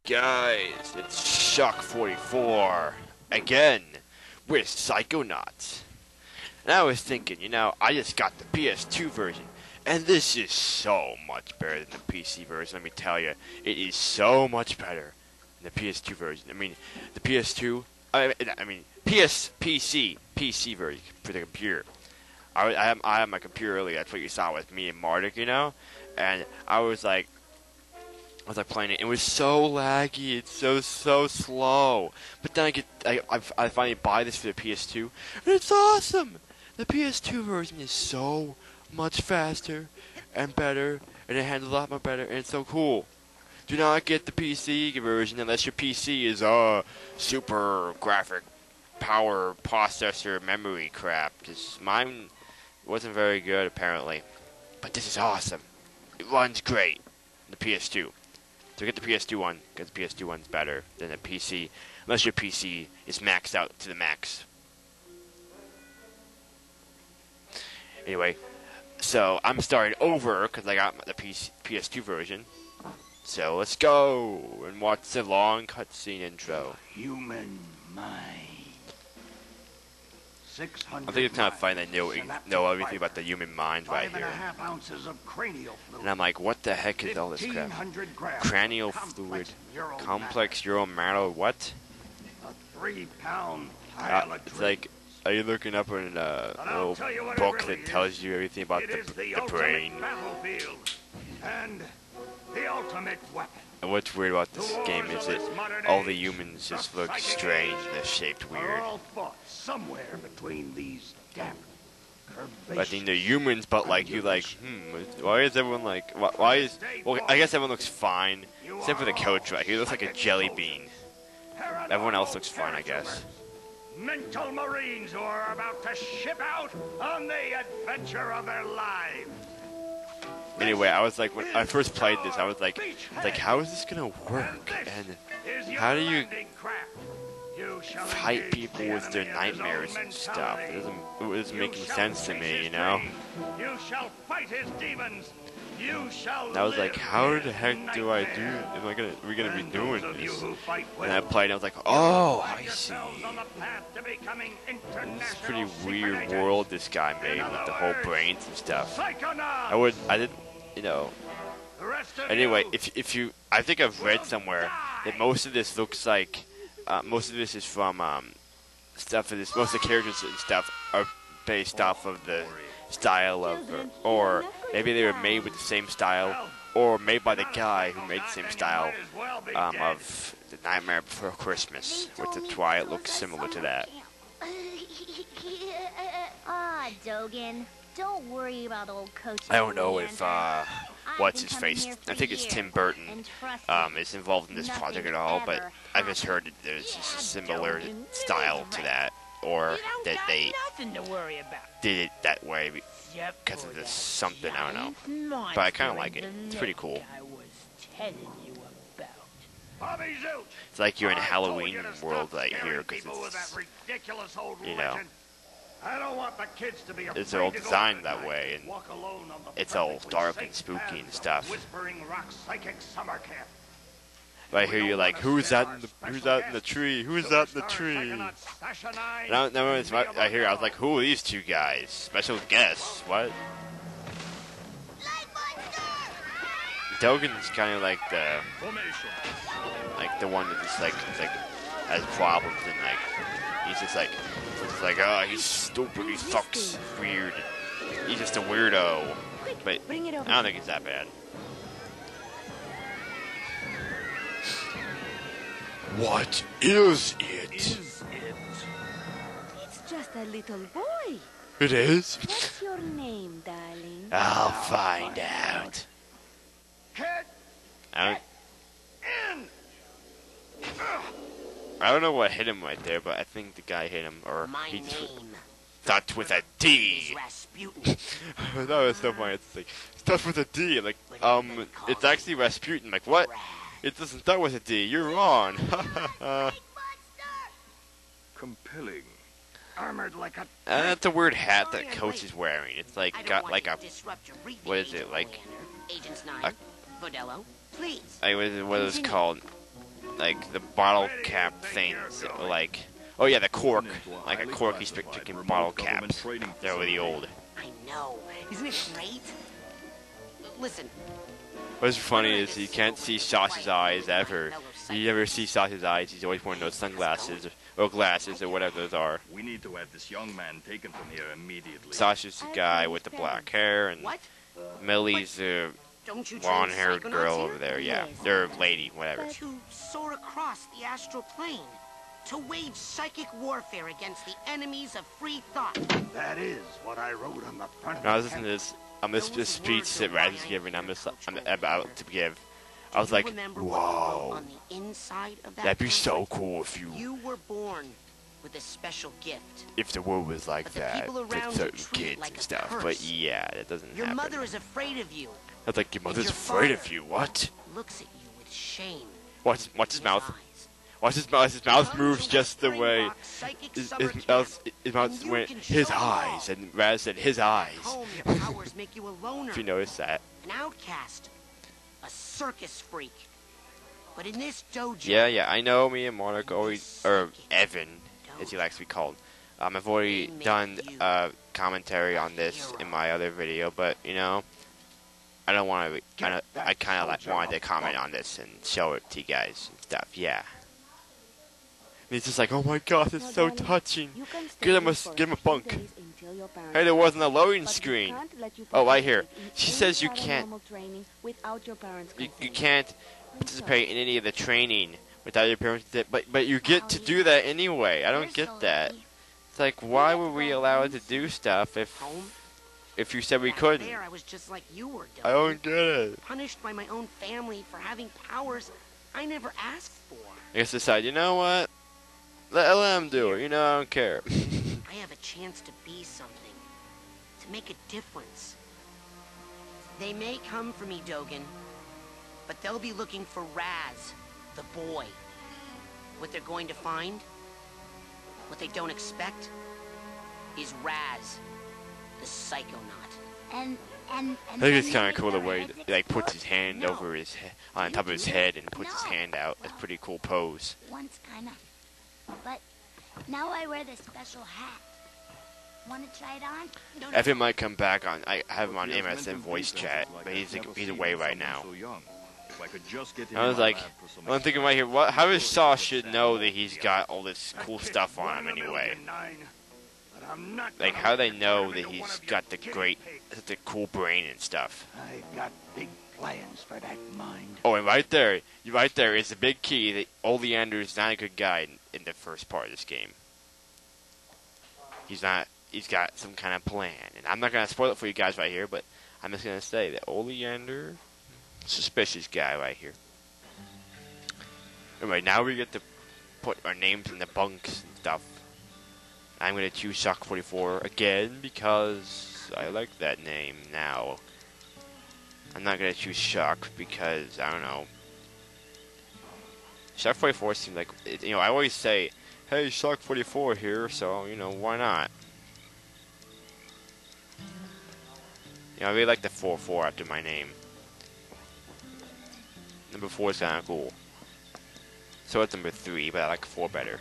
guys? It's Shock 44 again with Psychonauts. And I was thinking, I just got the PS2 version, and this is so much better than the PC version. Let me tell you, it is so much better than the PS2 version. I mean, the PS2, PC version for the computer. I had my computer earlier. That's what you saw with me and Marduk, and I was like playing it. It was so laggy. It's so slow. But then I finally buy this for the PS2, and it's awesome. The PS2 version is so much faster and better, and it handles a lot more better, and it's so cool. Do not get the PC version unless your PC is super graphic power processor memory crap. Because mine wasn't very good apparently, but this is awesome. It runs great. The PS2. So get the PS2 one, because the PS2 one's better than the PC, unless your PC is maxed out to the max. Anyway, so I'm starting over, because I got the PS2 version. So let's go and watch the long cutscene intro. Human mind. I think it's kind of funny that I know everything about the human mind right here. 5.5 ounces of cranial fluid. And I'm like, what the heck is all this crap? Cranial fluid, complex neural matter, what? A 3-pound pile of it's like, are you looking up in a little book that tells you everything about the brain? And the ultimate weapon. And what's weird about this game is that all the humans just look strange and they're shaped weird. All fought somewhere between these damp I think they're humans, but why is everyone like, why is, well, I guess everyone looks fine, except for the coach right, he looks like a jelly bean. Everyone else looks fine, I guess. Mental Marines who are about to ship out on the adventure of their lives. Anyway, I was like, when I first played this, I was like, how is this gonna work? And how do you fight people with their nightmares and stuff? It doesn't make any sense to me, You shall fight his demons. And I was like, how the heck do I do? We're gonna be doing this? And I played, and I was like, oh, I see. This is a pretty weird world this guy made with the whole brains and stuff. Anyway, I think I've read somewhere that most of this looks like, most of this is from stuff of this. Most of the characters and stuff are based off of the style of, or maybe they were made with the same style, or made by the guy who made the same style of The Nightmare Before Christmas, which is why it looks similar to that. Dogen, don't worry about old Coach. I don't know if what's his face? I think it's Tim Burton is involved in this project at all, but I've just heard that there's just a similar style to that, or that they did it that way because of this something, I don't know. But I kind of like it. It's pretty cool. It's like you're in a Halloween world right here, because it's, I don't want the kids to be it's all designed that way, and it's all dark and spooky and stuff. Whispering Rock Psychic Summer Camp. Right here, you're like, who's that in the tree? Who's that in the tree? And I was like, who are these two guys? Special guests? What? Dogen's kind of like the one that just like has problems, and he's just like, oh, he's stupid, he sucks, weird. He's just a weirdo. But I don't think he's that bad. What is it? It's just a little boy. It is? What's your name, darling? I'll find out. I don't know what hit him right there, but I think the guy hit him, or he just starts with a D. That was so funny. It's like, starts with a D. Like, it's actually Rasputin. Like, what? It doesn't start with a D. You're wrong. Compelling. Armored like a... That's a weird hat that Coach is wearing. It's like, got like a... What is it? Like... Agents 9, Vodello, please. What is it called? like the bottle cap things, like, oh yeah, the cork, like a corky chicken bottle caps. They're really old. I know. Isn't it great? Listen. What's funny is you can't see Sauce's eyes ever. You never see Sauce's eyes. He's always wearing those sunglasses or glasses or whatever those are. We need to have this young man taken from here immediately. Sauce is the guy with the black hair, and Millie's the blonde-haired girl over there. Yeah, they're lady, whatever. To soar across the astral plane, to wage psychic warfare against the enemies of free thought. That is what I wrote on the front. Now I was listening to this speech that Raz is giving. I'm about to give. I was like, whoa, that'd be so cool if you were born with a special gift. If the world was like that with certain kids and stuff. But yeah, that doesn't happen. Your mother is afraid of you. That's like, your mother's afraid of you. What? Looks at you with shame. Watch his mouth. Watch his mouth. His mouth moves just the way his mouth went. His eyes, and Raz said his eyes. If you notice that. An outcast, a circus freak. But in this dojo. Yeah. I know. Me and Monica always, or Evan, as he likes to be called. I've already done commentary on this in my other video, but you know, I don't want to. I kind of wanted to comment on this and show it to you guys and stuff. Yeah. And he's just like, oh my god, it's so touching. Give him a bunk. Hey, there wasn't a loading screen. Oh, right here. She says you can't. You can't participate in any of the training without your parents. But you get to do that anyway. I don't get that. It's like, why were we allowed to do stuff if you said we couldn't? I was just like you were. I don't get it. Punished by my own family for having powers I never asked for. I guess decide, you know what? Let him do it. You know, I don't care. I have a chance to be something, to make a difference. They may come for me, Dogen, but they'll be looking for Raz, the boy. What they're going to find, what they don't expect, is Raz, the Psychonaut. And I think it's kind of cool the way he like puts his hand over his on top of his head and puts his hand out. It's a pretty cool pose. Once kinda. But now I wear this special hat. Want to try it on? Evan might come back on. I have him on MSN voice chat, but he's away right now. I was like, I'm thinking right here, how does Sauce should know that he's got all this cool stuff on him anyway? Like, how do they know that he's got the cool brain and stuff? I've got big plans for that mind. Oh, and right there is the big key that Oleander is not a good guy in the first part of this game. He's not. He's got some kind of plan, and I'm not gonna spoil it for you guys right here, but I'm just gonna say that Oleander, suspicious guy right here. Anyway, now we get to put our names in the bunks and stuff. I'm gonna choose Shock 44 again because I like that name now. I'm not gonna choose Shock because I don't know. Shock 44 seems like I always say, "Hey, Shock 44 here," so why not? I really like the 44 after my name. Number 4 is kind of cool. So it's number 3, but I like 4 better.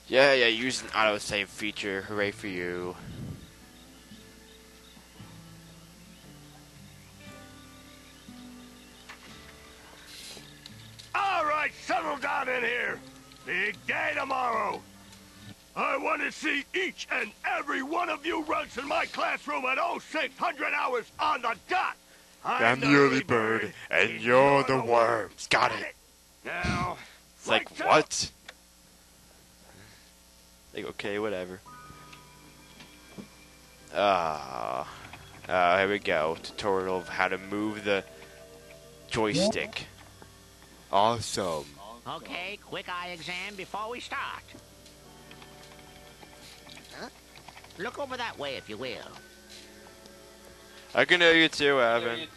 Yeah, use an autosave feature. Hooray for you. Alright, settle down in here. Big day tomorrow. I want to see each and every one of you runts in my classroom at 0600 hours on the dot. I'm the early bird, and you're the worms. Got it. Now, it's like, what? Like, okay, whatever. Here we go. Tutorial of how to move the joystick. Awesome. Okay, quick eye exam before we start. Huh? Look over that way, if you will. I can hear you too, Evan.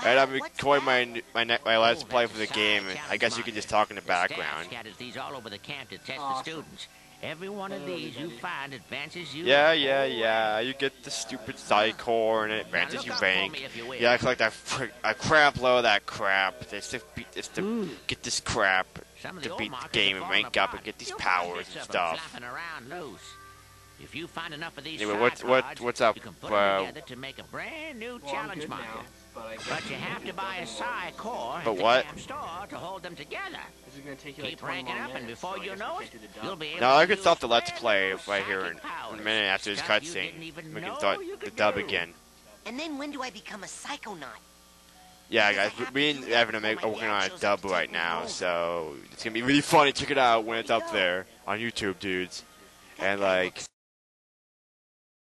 And I'm what's recording that? my Let's Oh, Play that's for the a game. science I guess you challenge can just marker. talk in the The staff background. scatters these all over the camp to test Awesome. the students. Every one of these you find advances you. Yeah, a yeah, whole yeah. You get the stupid Psychor and it Now advances look you up for rank. me if you will. Yeah, I collect a crap load of that crap. It's to get this crap Some of to the old beat the markers game are and falling rank up apart. and get these You'll find powers bits and of 'em stuff. flapping around loose. If you find enough of these Anyway, tripods, what's up, you can put 'em together to make a brand new Well, I'm challenge good marker. now, but I guess But you have to buy a Psy core But at the what? camp store to hold them together. this is gonna take you like Keep 20 ranking more up, and minutes, before so I you guess know we it, can't do the you'll dub. be able No, I to could stop the use Let's brand Play new right here psychic in a powers. minute after this Stuff you cutscene. didn't even We can know start you the could dub do. again. And then when do I become a psychonaut? Yeah, Because guys, I have me to and do that Evan are before my working dad on a shows up dub to right take me now, home. so it's gonna be really funny. Check it out when it's up there on YouTube, dudes. And like.